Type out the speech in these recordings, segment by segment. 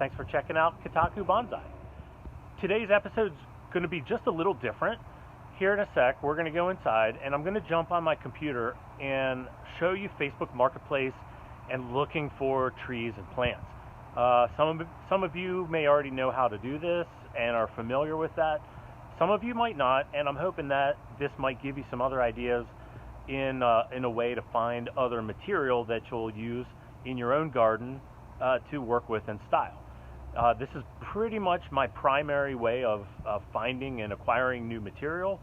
Thanks for checking out Kotaku Bonsai. Today's episode's going to be just a little different. Here in a sec, we're going to go inside and I'm going to jump on my computer and show you Facebook Marketplace and looking for trees and plants. Some of you may already know how to do this and are familiar with that. Some of you might not, and I'm hoping that this might give you some other ideas in a way to find other material that you'll use in your own garden to work with and style. This is pretty much my primary way of finding and acquiring new material.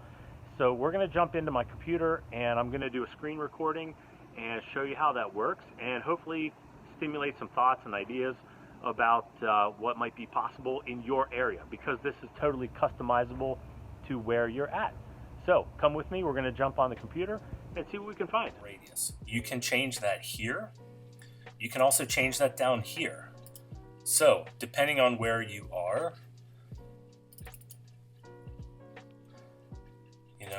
So we're going to jump into my computer and I'm going to do a screen recording and show you how that works and hopefully stimulate some thoughts and ideas about what might be possible in your area, because this is totally customizable to where you're at. So come with me, we're going to jump on the computer and see what we can find. Radius. You can change that here. You can also change that down here. So depending on where you are,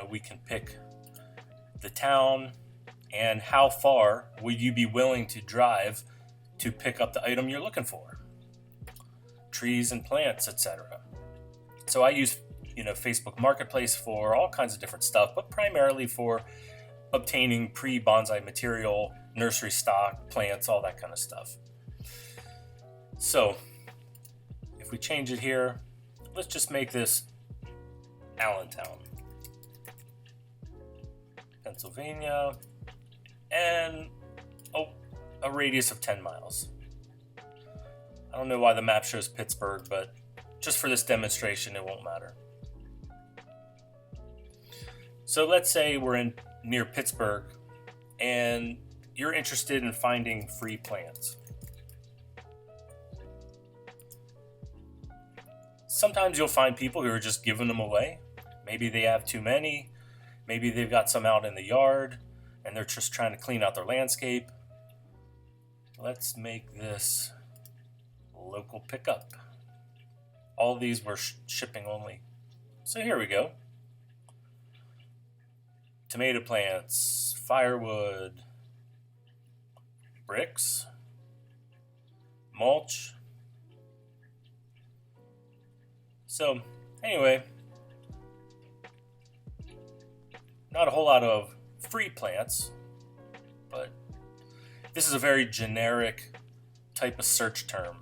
we can pick the town and how far would you be willing to drive to pick up the item you're looking for. Trees and plants, etc. So I use Facebook Marketplace for all kinds of different stuff, but primarily for obtaining pre-bonsai material, nursery stock, plants, all that kind of stuff. So if we change it here, let's just make this Allentown, Pennsylvania, and a radius of 10 miles. I don't know why the map shows Pittsburgh, but just for this demonstration, it won't matter. So let's say we're near Pittsburgh and you're interested in finding free plants. Sometimes you'll find people who are just giving them away. Maybe they have too many. Maybe they've got some out in the yard and they're just trying to clean out their landscape. Let's make this local pickup. All these were shipping only. So here we go. Tomato plants, firewood, bricks, mulch. So anyway, not a whole lot of free plants, but this is a very generic type of search term.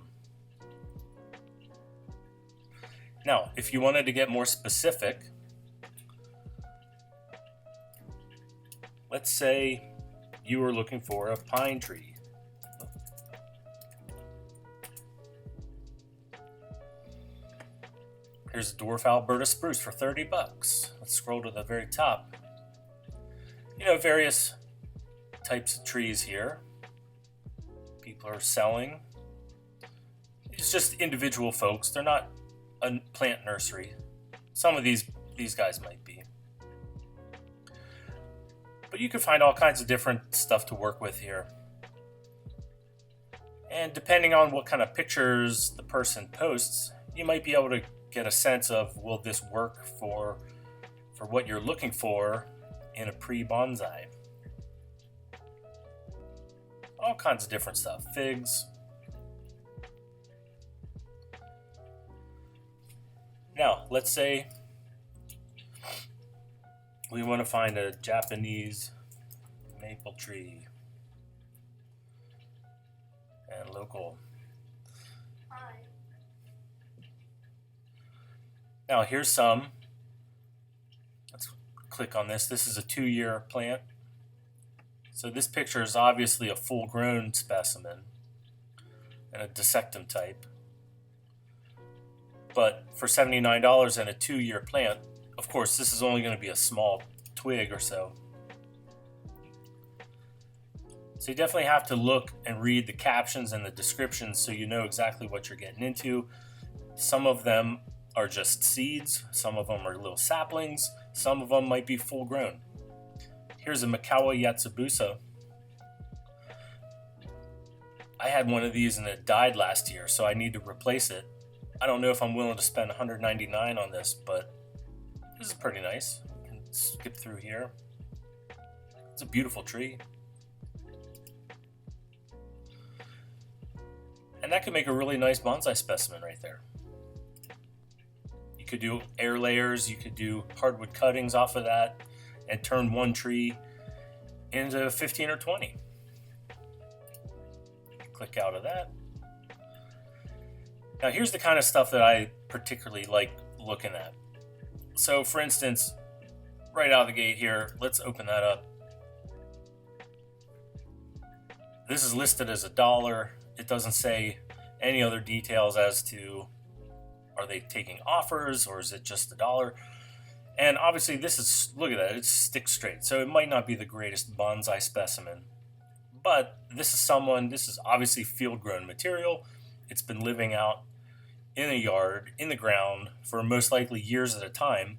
Now, if you wanted to get more specific, let's say you were looking for a pine tree. Here's a dwarf Alberta spruce for $30. Let's scroll to the very top. Various types of trees here. People are selling. It's just individual folks. They're not a plant nursery. Some of these guys might be. But you can find all kinds of different stuff to work with here. And depending on what kind of pictures the person posts, you might be able to get a sense of, will this work for what you're looking for in a pre-bonsai. All kinds of different stuff. Figs. Now, let's say we want to find a Japanese maple tree and local. Hi. Now here's some. Let's click on this. This is a 2-year plant. So this picture is obviously a full-grown specimen and a dissectum type. But for $79 and a 2-year plant, of course, this is only going to be a small twig or so. So you definitely have to look and read the captions and the descriptions so you know exactly what you're getting into. Some of them are just seeds. Some of them are little saplings. Some of them might be full grown. Here's a Makawa Yatsubusa. I had one of these and it died last year, so I need to replace it. I don't know if I'm willing to spend $199 on this, but this is pretty nice. You can skip through here. It's a beautiful tree. And that could make a really nice bonsai specimen right there. You could do air layers, you could do hardwood cuttings off of that, and turn one tree into 15 or 20. Click out of that. Now here's the kind of stuff that I particularly like looking at. So for instance, right out of the gate here, let's open that up. This is listed as $1. It doesn't say any other details as to, are they taking offers or is it just $1? And obviously this is, look at that, it's stick straight. So it might not be the greatest bonsai specimen, but this is obviously field grown material. It's been living out in a yard, in the ground, for most likely years at a time.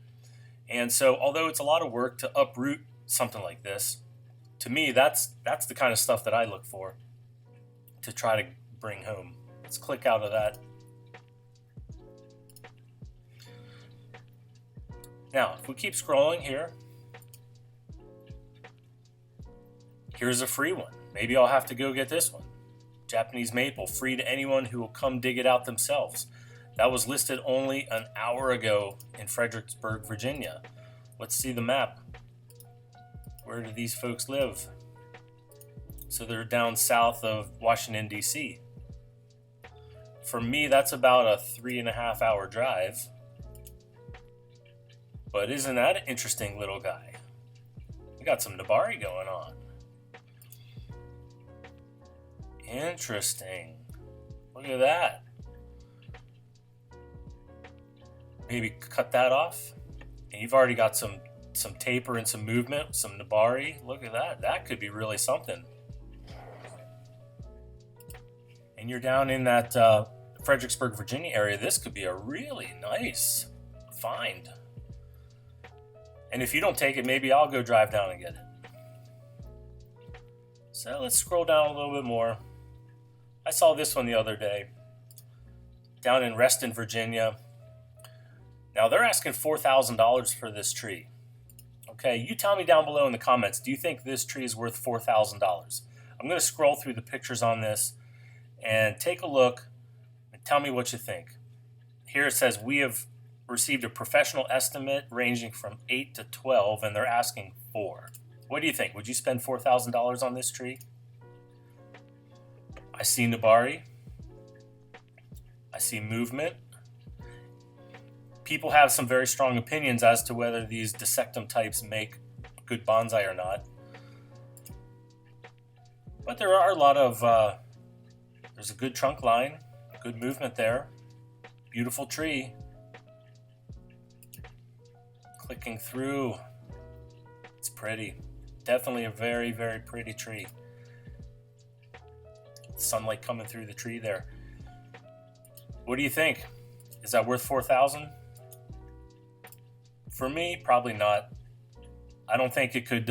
And so although it's a lot of work to uproot something like this, to me, that's the kind of stuff that I look for to try to bring home. Let's click out of that. Now, if we keep scrolling here, here's a free one. Maybe I'll have to go get this one. Japanese maple, free to anyone who will come dig it out themselves. That was listed only an hour ago in Fredericksburg, Virginia. Let's see the map. Where do these folks live? So they're down south of Washington, D.C. For me, that's about a 3.5 hour drive. But isn't that an interesting little guy? We got some Nabari going on. Interesting. Look at that. Maybe cut that off. And you've already got some taper and some movement, some Nabari. Look at that. That could be really something. And you're down in that Fredericksburg, Virginia area. This could be a really nice find. And if you don't take it, maybe I'll go drive down and get it. So let's scroll down a little bit more. I saw this one the other day. Down in Reston, Virginia. Now they're asking $4,000 for this tree. Okay, you tell me down below in the comments, do you think this tree is worth $4,000? I'm going to scroll through the pictures on this and take a look and tell me what you think. Here it says we have received a professional estimate ranging from 8 to 12 and they're asking $4,000. What do you think? Would you spend $4,000 on this tree? I see Nabari. I see movement. People have some very strong opinions as to whether these dissectum types make good bonsai or not. But there are a lot of, there's a good trunk line, good movement there. Beautiful tree. Clicking through. It's pretty. Definitely a very, very pretty tree. Sunlight coming through the tree there. What do you think? Is that worth $4,000? For me, probably not. I don't think it could.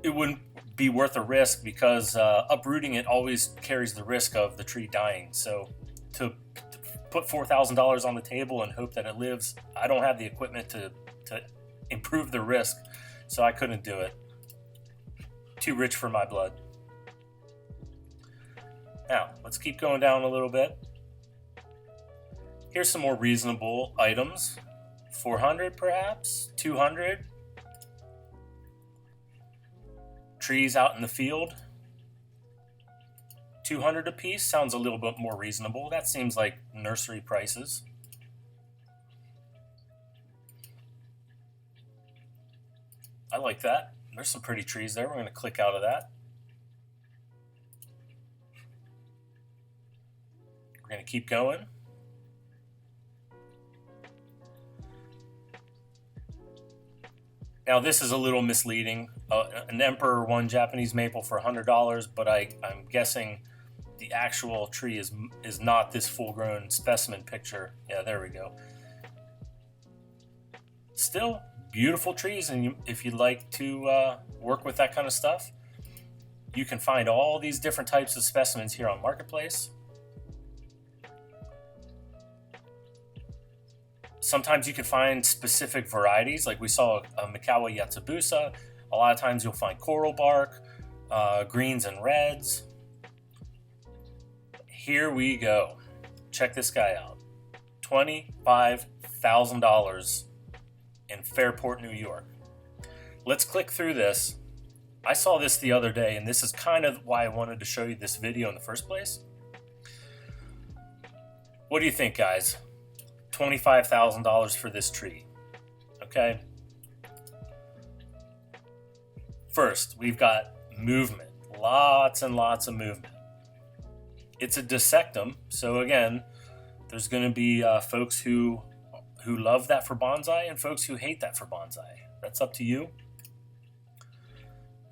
It wouldn't be worth a risk because uprooting it always carries the risk of the tree dying. So to put $4,000 on the table and hope that it lives, I don't have the equipment to improve the risk, so I couldn't do it. Too rich for my blood. Now, let's keep going down a little bit. Here's some more reasonable items. 400 perhaps? 200? Trees out in the field. 200 a piece sounds a little bit more reasonable. That seems like nursery prices. I like that. There's some pretty trees there. We're going to click out of that. We're going to keep going. Now this is a little misleading. An Emperor 1 Japanese maple for $100, but I'm guessing the actual tree is not this full-grown specimen picture. Yeah, there we go. Still, beautiful trees, and if you'd like to work with that kind of stuff, you can find all these different types of specimens here on Marketplace. Sometimes you can find specific varieties, like we saw a Mikawa Yatsubusa. A lot of times you'll find coral bark, greens and reds. here we go. Check this guy out. $25,000 in Fairport, New York. Let's click through this. I saw this the other day, and this is kind of why I wanted to show you this video in the first place. What do you think, guys? $25,000 for this tree. Okay. First, we've got movement. Lots and lots of movement. It's a dissectum, so again, there's going to be folks who love that for bonsai and folks who hate that for bonsai. That's up to you.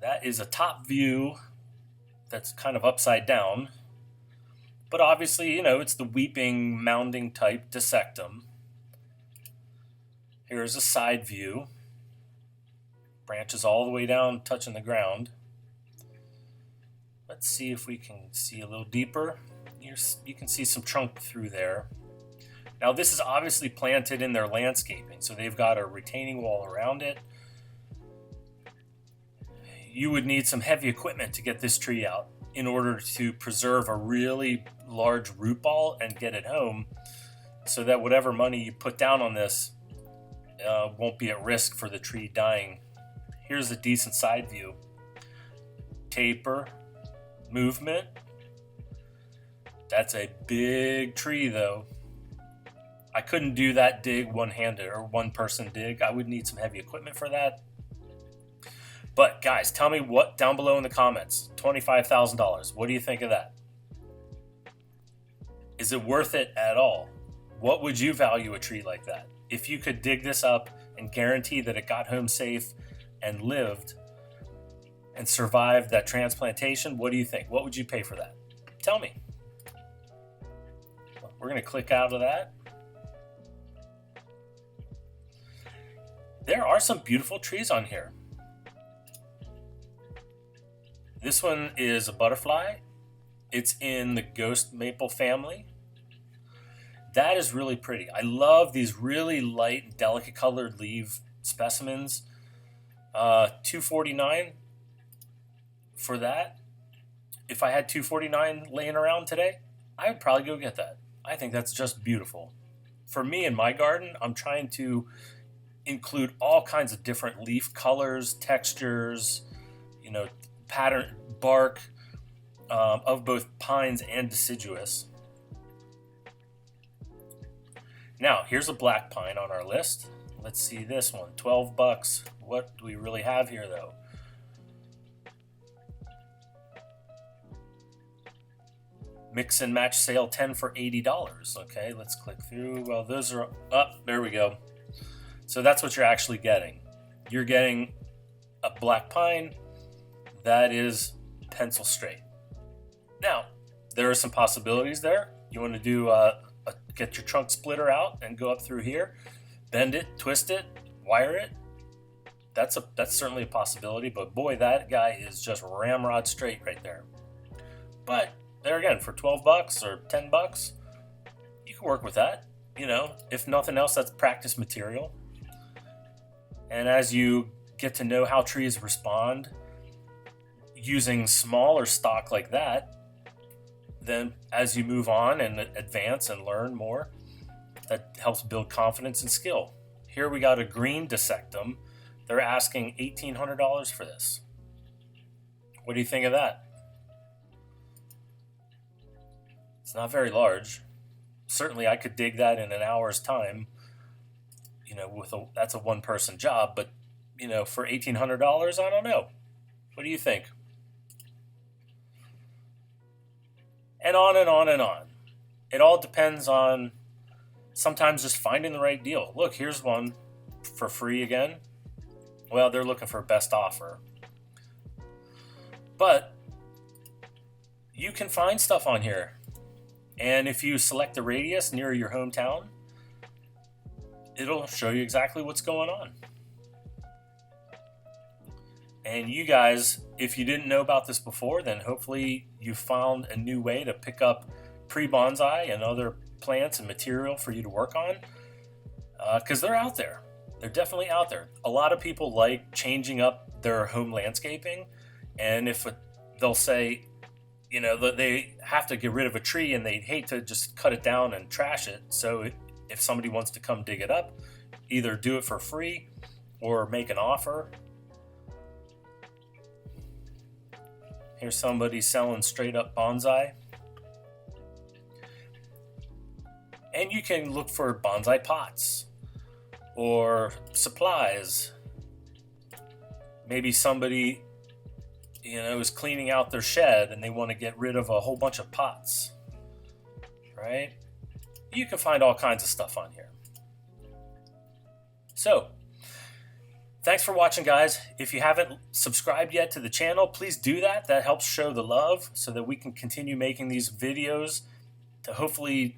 That is a top view that's kind of upside down. But obviously, it's the weeping, mounding type dissectum. Here's a side view. Branches all the way down, touching the ground. Let's see if we can see a little deeper. You can see some trunk through there. Now, this is obviously planted in their landscaping, so they've got a retaining wall around it. You would need some heavy equipment to get this tree out in order to preserve a really large root ball and get it home so that whatever money you put down on this won't be at risk for the tree dying. Here's a decent side view. Taper, movement. That's a big tree though. I couldn't do that dig one-handed or one-person dig. I would need some heavy equipment for that. But guys, tell me what down below in the comments. $25,000. What do you think of that? Is it worth it at all? What would you value a tree like that? If you could dig this up and guarantee that it got home safe and lived and survived that transplantation, what do you think? What would you pay for that? Tell me. We're going to click out of that. There are some beautiful trees on here. This one is a butterfly. It's in the ghost maple family. That is really pretty. I love these really light, delicate colored leaf specimens. $249 for that. If I had $249 laying around today, I would probably go get that. I think that's just beautiful. For me in my garden, I'm trying to include all kinds of different leaf colors, textures, pattern, bark of both pines and deciduous. Now, here's a black pine on our list. Let's see this one, $12. What do we really have here, though? Mix and match sale 10 for $80. Okay, let's click through. Well, those are up. There we go. So that's what you're actually getting. You're getting a black pine that is pencil straight. Now, there are some possibilities there. You want to do get your trunk splitter out and go up through here, bend it, twist it, wire it. That's certainly a possibility. But boy, that guy is just ramrod straight right there. But there again, for $12 or $10, you can work with that. If nothing else, that's practice material. And as you get to know how trees respond using smaller stock like that, then as you move on and advance and learn more, that helps build confidence and skill. Here we got a green dissectum. They're asking $1,800 for this. What do you think of that? It's not very large. Certainly I could dig that in an hour's time. That's a one-person job, but for $1,800, I don't know. What do you think? And on and on and on. It all depends on sometimes just finding the right deal. Look, here's one for free again. Well, they're looking for best offer. But you can find stuff on here. And if you select the radius near your hometown, it'll show you exactly what's going on. And you guys, if you didn't know about this before, then hopefully you found a new way to pick up pre-bonsai and other plants and material for you to work on. Because they're out there. They're definitely out there. A lot of people like changing up their home landscaping. And if they'll say, they have to get rid of a tree and they hate to just cut it down and trash it. So if somebody wants to come dig it up, either do it for free or make an offer. Here's somebody selling straight up bonsai. And you can look for bonsai pots or supplies. Maybe somebody, is cleaning out their shed and they want to get rid of a whole bunch of pots, right? You can find all kinds of stuff on here. So, thanks for watching, guys. If you haven't subscribed yet to the channel, please do that. That helps show the love so that we can continue making these videos to hopefully,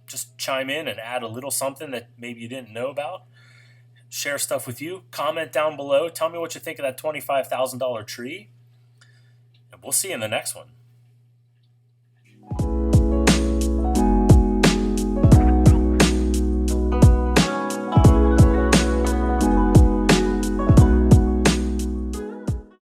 just chime in and add a little something that maybe you didn't know about. Share stuff with you. Comment down below. Tell me what you think of that $25,000 tree. And we'll see you in the next one.